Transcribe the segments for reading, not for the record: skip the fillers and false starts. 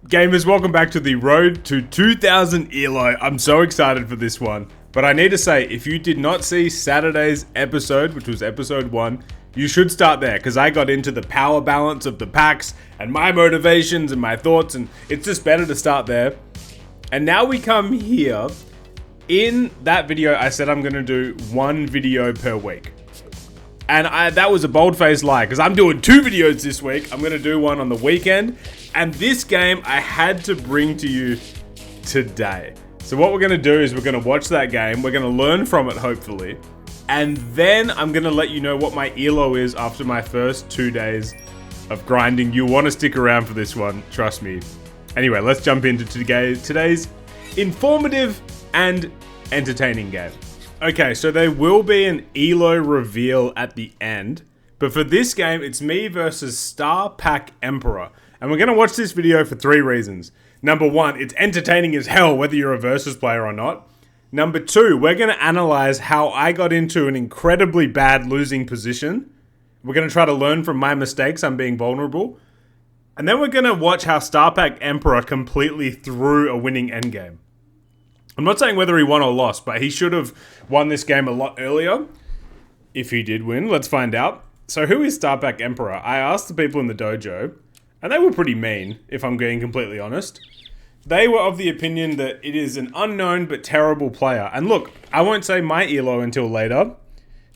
Gamers, welcome back to the road to 2000 ELO. I'm so excited for this one. But I need to say, if you did not see Saturday's episode, which was episode 1, you should start there, because I got into the power balance of the packs and my motivations and my thoughts, and it's just better to start there. And now we come here. In that video, I said I'm going to do 1 video per week. And that was a bold-faced lie, because I'm doing 2 videos this week. I'm going to do one on the weekend. And this game, I had to bring to you today. So what we're going to do is we're going to watch that game. We're going to learn from it, hopefully. And then I'm going to let you know what my ELO is after my first 2 days of grinding. You want to stick around for this one, trust me. Anyway, let's jump into today's informative and entertaining game. Okay, so there will be an ELO reveal at the end. But for this game, it's me versus Star Pack Emperor. And we're going to watch this video for 3 reasons. Number 1, it's entertaining as hell whether you're a versus player or not. Number 2, we're going to analyze how I got into an incredibly bad losing position. We're going to try to learn from my mistakes. I'm being vulnerable. And then we're going to watch how Star Pack Emperor completely threw a winning endgame. I'm not saying whether he won or lost, but he should have won this game a lot earlier. If he did win, let's find out. So who is Star Pack Emperor? I asked the people in the dojo, and they were pretty mean, if I'm being completely honest. They were of the opinion that it is an unknown but terrible player. And look, I won't say my ELO until later,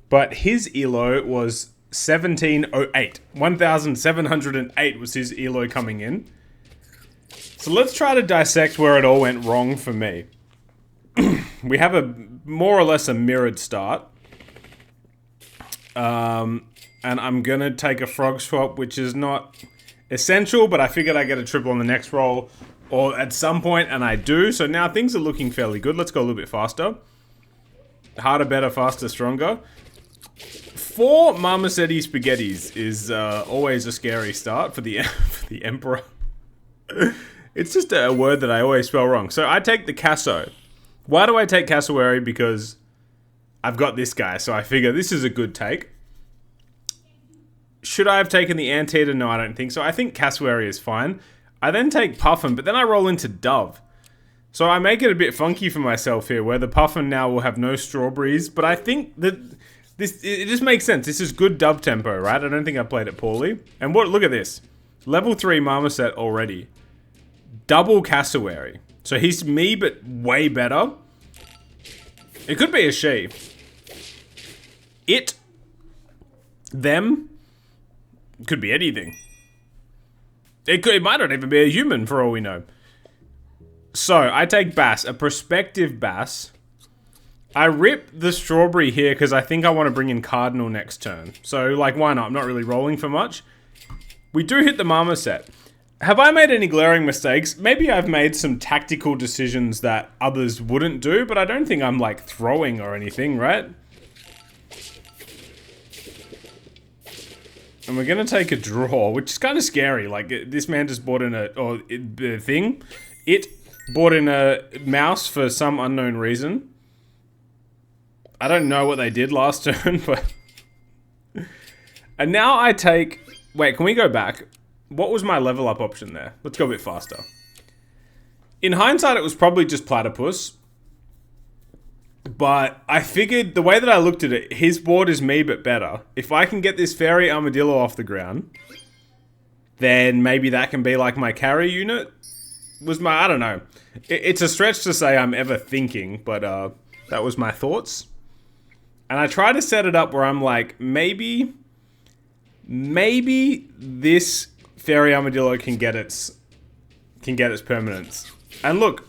but his ELO was 1708. 1708 was his ELO coming in. So let's try to dissect where it all went wrong for me. We have a more or less a mirrored start. And I'm going to take a frog swap, which is not essential, but I figured I'd get a triple on the next roll or at some point, and I do. So now things are looking fairly good. Let's go a little bit faster. Harder, better, faster, stronger. 4 Marmosetti Spaghettis is always a scary start for the Emperor. It's just a word that I always spell wrong. So I take the Casso. Why do I take Cassowary? Because I've got this guy, so I figure this is a good take. Should I have taken the Anteater? No, I don't think so. I think Cassowary is fine. I then take Puffin, but then I roll into Dove. So I make it a bit funky for myself here, where the Puffin now will have no strawberries, but I think that it just makes sense. This is good Dove tempo, right? I don't think I played it poorly. And look at this. Level 3 Marmoset already. Double Cassowary. So he's me, but way better. It could be a she. It. Them. Could be anything. It might not even be a human for all we know. So, I take Bass, a prospective Bass. I rip the Strawberry here because I think I want to bring in Cardinal next turn. So, like, why not? I'm not really rolling for much. We do hit the Marmoset. Have I made any glaring mistakes? Maybe I've made some tactical decisions that others wouldn't do, but I don't think I'm, like, throwing or anything, right? And we're going to take a draw, which is kind of scary. Like, this man just bought in It bought in a mouse for some unknown reason. I don't know what they did last turn, but... And now I take... Wait, can we go back? What was my level up option there? Let's go a bit faster. In hindsight, it was probably just Platypus. But I figured the way that I looked at it, his board is me but better. If I can get this Fairy Armadillo off the ground, then maybe that can be like my carry unit. I don't know. It's a stretch to say I'm ever thinking, but that was my thoughts. And I try to set it up where I'm like, maybe this Fairy Armadillo can get its permanence. And look,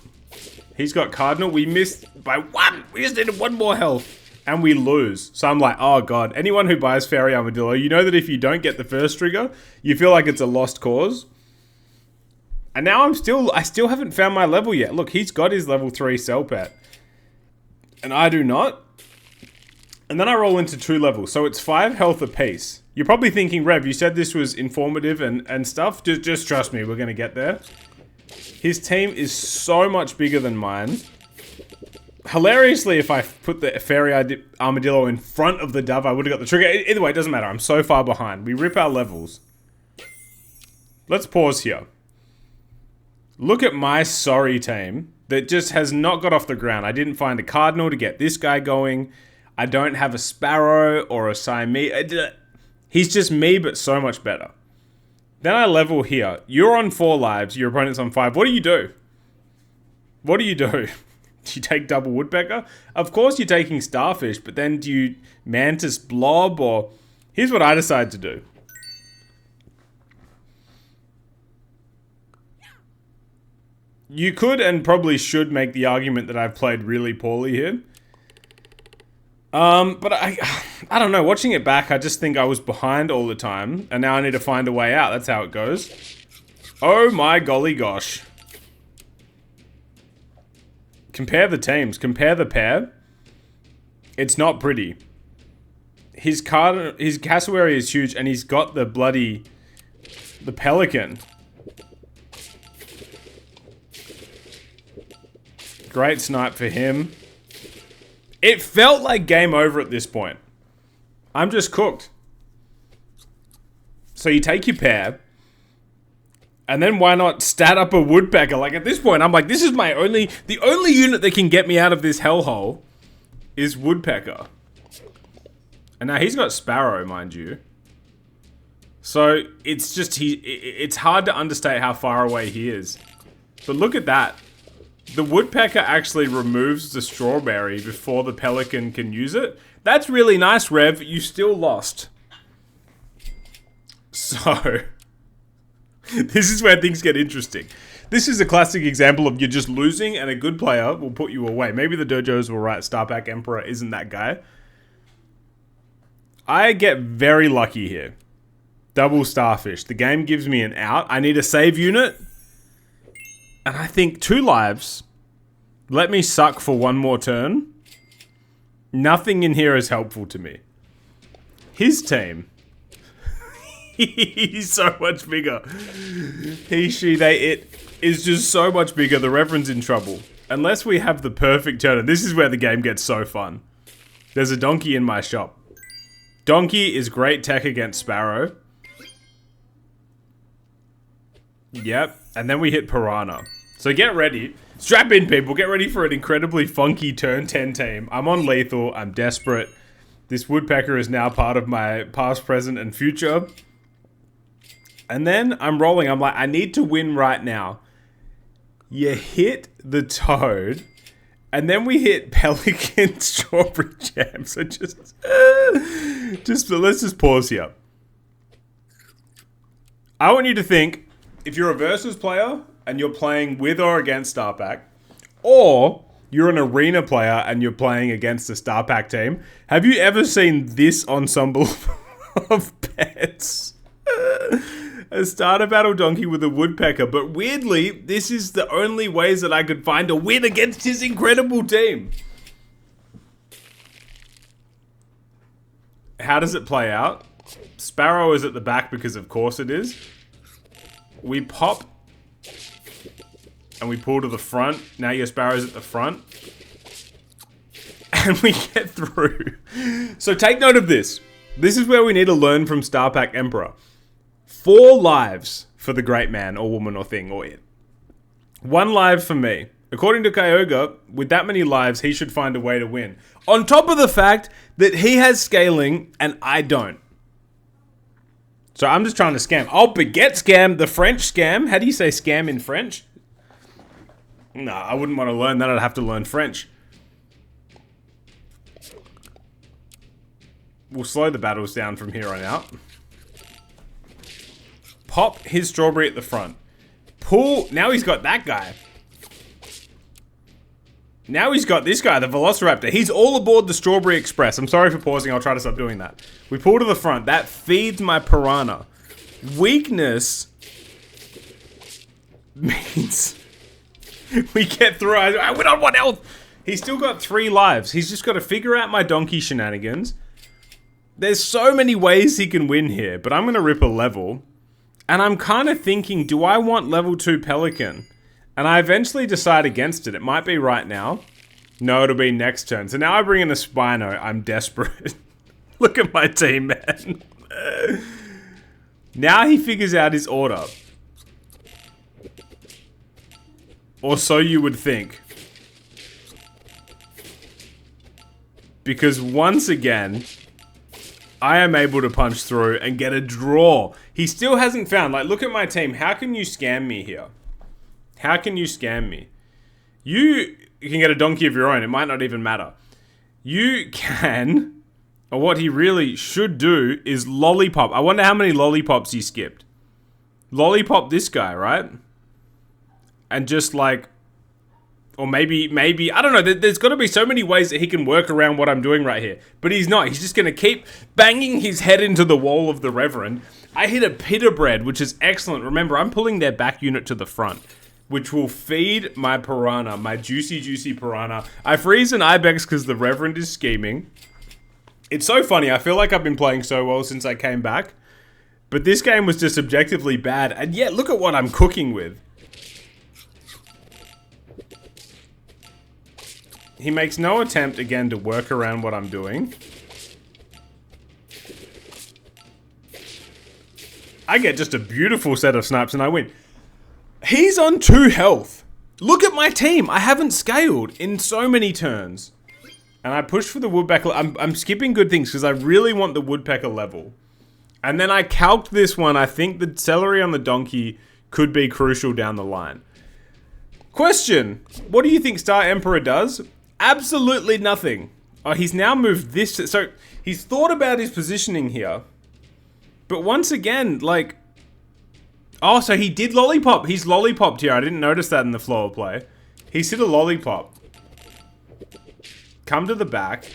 he's got Cardinal. We missed by 1. We just needed 1 more health. And we lose. So I'm like, oh god. Anyone who buys Fairy Armadillo, you know that if you don't get the first trigger, you feel like it's a lost cause. And now I still haven't found my level yet. Look, he's got his level 3 Cell Pet. And I do not. And then I roll into 2 levels. So it's 5 health apiece. You're probably thinking, Rev, you said this was informative and stuff. Just trust me, we're going to get there. His team is so much bigger than mine. Hilariously, if I put the Fairy Armadillo in front of the Dove, I would have got the trigger. Either way, it doesn't matter. I'm so far behind. We rip our levels. Let's pause here. Look at my sorry team that just has not got off the ground. I didn't find a Cardinal to get this guy going. I don't have a Sparrow or a Siamese. He's just me, but so much better. Then I level here. You're on 4 lives. Your opponent's on 5. What do you do? What do you do? Do you take double Woodpecker? Of course you're taking Starfish, but then do you Mantis Blob or... Here's what I decide to do. You could and probably should make the argument that I've played really poorly here. But I don't know. Watching it back, I just think I was behind all the time, and now I need to find a way out. That's how it goes. Oh my golly gosh. Compare the teams. Compare the pair. It's not pretty. His cassowary is huge, and he's got the pelican. Great snipe for him. It felt like game over at this point. I'm just cooked. So you take your pair, and then why not stat up a Woodpecker? Like at this point, I'm like, this is the only unit that can get me out of this hellhole is Woodpecker. And now he's got Sparrow, mind you. So it's just, it's hard to understate how far away he is. But look at that. The Woodpecker actually removes the Strawberry before the Pelican can use it. That's really nice, Rev. You still lost. So, this is where things get interesting. This is a classic example of you're just losing and a good player will put you away. Maybe the dojos were right. Starpack Emperor isn't that guy. I get very lucky here. Double Starfish. The game gives me an out. I need a save unit. And I think 2 lives. Let me suck for 1 more turn. Nothing in here is helpful to me. His team. He's so much bigger. He, she, they, it is just so much bigger. The Reverend's in trouble. Unless we have the perfect turn. And this is where the game gets so fun. There's a donkey in my shop. Donkey is great tech against Sparrow. Yep. And then we hit Piranha. So get ready. Strap in, people. Get ready for an incredibly funky turn 10 team. I'm on lethal. I'm desperate. This Woodpecker is now part of my past, present, and future. And then I'm rolling. I'm like, I need to win right now. You hit the Toad. And then we hit Pelican Strawberry Jam. So let's just pause here. I want you to think, if you're a versus player and you're playing with or against Starpack, or you're an arena player and you're playing against the Starpack team, have you ever seen this ensemble of pets? A starter battle donkey with a Woodpecker, but weirdly, this is the only ways that I could find a win against his incredible team. How does it play out? Sparrow is at the back because of course it is. We pop and we pull to the front. Now your Sparrow's at the front. And we get through. So take note of this. This is where we need to learn from Starpack Emperor. 4 lives for the great man or woman or thing or it. 1 live for me. According to Kyogre, with that many lives, he should find a way to win. On top of the fact that he has scaling and I don't. So I'm just trying to scam. I'll beget scam, the French scam. How do you say scam in French? No, I wouldn't want to learn that. I'd have to learn French. We'll slow the battles down from here on out. Pop his Strawberry at the front. Pull. Now he's got that guy. Now he's got this guy, the Velociraptor. He's all aboard the Strawberry Express. I'm sorry for pausing. I'll try to stop doing that. We pull to the front. That feeds my Piranha. Weakness means we get through. I went on 1 health. He's still got 3 lives. He's just got to figure out my donkey shenanigans. There's so many ways he can win here, but I'm going to rip a level. And I'm kind of thinking, do I want level 2 Pelican? And I eventually decide against it. It might be right now. No, it'll be next turn. So now I bring in a Spino. I'm desperate. Look at my team, man. Now he figures out his order. Or so you would think. Because once again, I am able to punch through and get a draw. He still hasn't found, like, look at my team. How can you scam me here? How can you scam me? You can get a donkey of your own. It might not even matter. You can, or what he really should do is lollipop. I wonder how many lollipops he skipped. Lollipop this guy, right? And just like, or maybe, I don't know. There's got to be so many ways that he can work around what I'm doing right here. But he's not. He's just going to keep banging his head into the wall of the Reverend. I hit a pita bread, which is excellent. Remember, I'm pulling their back unit to the front, which will feed my piranha, my juicy piranha. I freeze an ibex because the Reverend is scheming. It's so funny. I feel like I've been playing so well since I came back. But this game was just objectively bad. And yet, look at what I'm cooking with. He makes no attempt, again, to work around what I'm doing. I get just a beautiful set of snipes and I win. He's on 2 health. Look at my team. I haven't scaled in so many turns. And I push for the woodpecker. I'm skipping good things because I really want the woodpecker level. And then I calced this one. I think the celery on the donkey could be crucial down the line. Question. What do you think Star Emperor does? Absolutely nothing. Oh, he's now moved this. So he's thought about his positioning here. But once again, like... Oh, so he did lollipop. He's lollipopped here. I didn't notice that in the flow of play. He's hit a lollipop. Come to the back.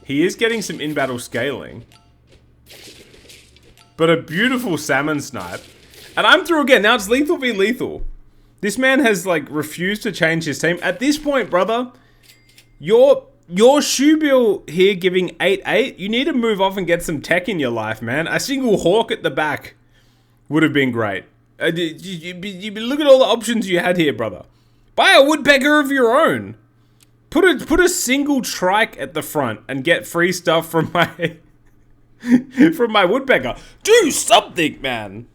He is getting some in-battle scaling. But a beautiful salmon snipe. And I'm through again. Now it's lethal v lethal. This man has, like, refused to change his team. At this point, brother, your shoe bill here giving 8-8, you need to move off and get some tech in your life, man. A single hawk at the back would have been great. Look at all the options you had here, brother. Buy a woodpecker of your own. Put a single trike at the front and get free stuff from my from my woodpecker. Do something, man.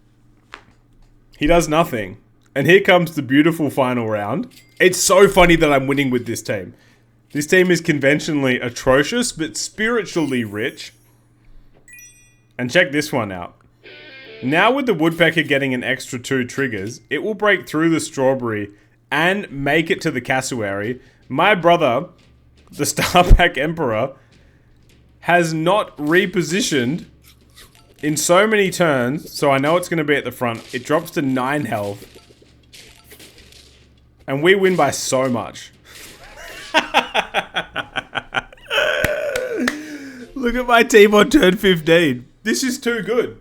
He does nothing. And here comes the beautiful final round. It's so funny that I'm winning with this team. This team is conventionally atrocious, but spiritually rich. And check this one out. Now with the woodpecker getting an extra 2 triggers, it will break through the strawberry and make it to the cassowary. My brother, the Starpack Emperor, has not repositioned in so many turns, so I know it's going to be at the front. It drops to 9 health. And we win by so much. Look at my team on turn 15. This is too good.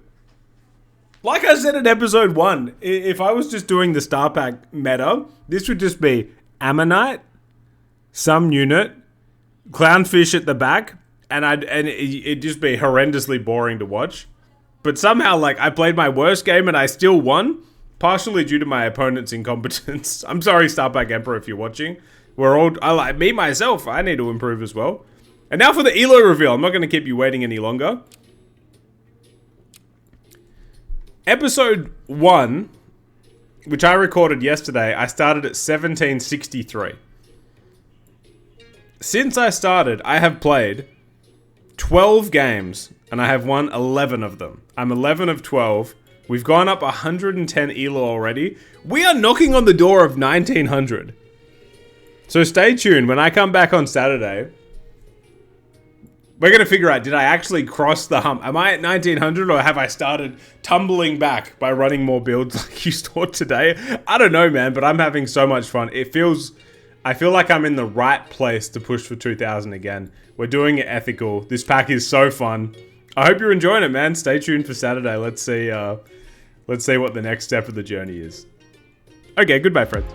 Like I said in episode 1, if I was just doing the Star Pack meta, this would just be Ammonite, some unit, Clownfish at the back, and it'd just be horrendously boring to watch. But somehow, like, I played my worst game and I still won. Partially due to my opponent's incompetence. I'm sorry, Starpack Emperor, if you're watching. Me, myself, I need to improve as well. And now for the ELO reveal. I'm not going to keep you waiting any longer. Episode 1, which I recorded yesterday, I started at 1763. Since I started, I have played 12 games, and I have won 11 of them. I'm 11 of 12. We've gone up 110 ELO already. We are knocking on the door of 1900. So stay tuned. When I come back on Saturday, we're going to figure out, did I actually cross the hump? Am I at 1900 or have I started tumbling back by running more builds like you saw today? I don't know, man, but I'm having so much fun. I feel like I'm in the right place to push for 2000 again. We're doing it ethical. This pack is so fun. I hope you're enjoying it, man. Stay tuned for Saturday. Let's see what the next step of the journey is. Okay, goodbye, friends.